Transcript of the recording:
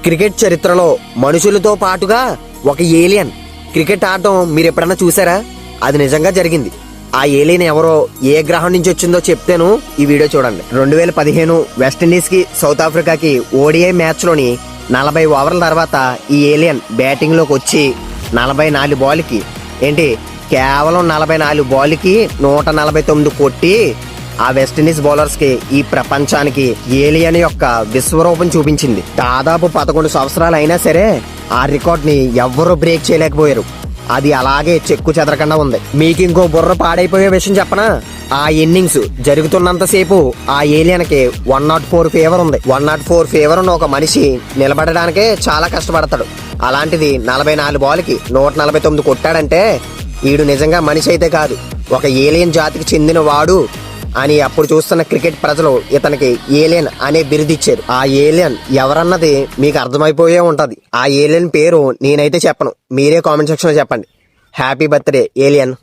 Cricket చరిత్రలో మనుషులతో పాటుగా ఒక ఏలియన్ క్రికెట్ ఆడటం మీరు ఎప్పుడన్నా చూసారా? అది నిజంగా జరిగింది. ఆ ఏలియన్ ఎవరో, ఏ గ్రహం నుంచి వచ్చిందో చెప్తేను ఈ వీడియో చూడండి. 2015 వెస్టిండీస్ కి సౌత్ ఆఫ్రికాకి ఓడిఐ మ్యాచ్ లోని 40 ఓవర్ల తర్వాత ఈ ఏలియన్ బ్యాటింగ్ లోకి వచ్చి 44 బాల్కి కేవలం 44 బాల్కి 149 కొట్టి ఆ వెస్టిండీస్ బౌలర్స్ కి, ఈ ప్రపంచానికి ఏలియన్ యొక్క విశ్వరూపం చూపించింది. దాదాపు 11 సంవత్సరాలు అయినా సరే ఆ రికార్డ్ ని ఎవ్వరూ బ్రేక్ చేయలేకపోయారు. అది అలాగే చెక్కు చెదరకుండా ఉంది. మీకు ఇంకో బుర్ర పాడైపోయే విషయం చెప్పనా? ఆ ఇన్నింగ్స్ జరుగుతున్నంతసేపు ఆ ఏలియన్ కి 104 ఫీవర్ ఉంది. 104 ఫీవర్ ఉన్న ఒక మనిషి నిలబడడానికే చాలా కష్టపడతాడు. అలాంటిది 44 బాల్కి 149 కొట్టాడంటే ఈడు నిజంగా మనిషి అయితే కాదు, ఒక ఏలియన్ జాతికి చెందిన వాడు అని అప్పుడు చూస్తున్న క్రికెట్ ప్రజలు ఇతనికి ఏలియన్ అనే బిరుదిచ్చారు. ఆ ఏలియన్ ఎవరన్నది మీకు అర్థమైపోయే ఉంటది. ఆ ఏలియన్ పేరు నేనైతే చెప్పను, మీరే కామెంట్ సెక్షన్ లో చెప్పండి. Happy birthday alien.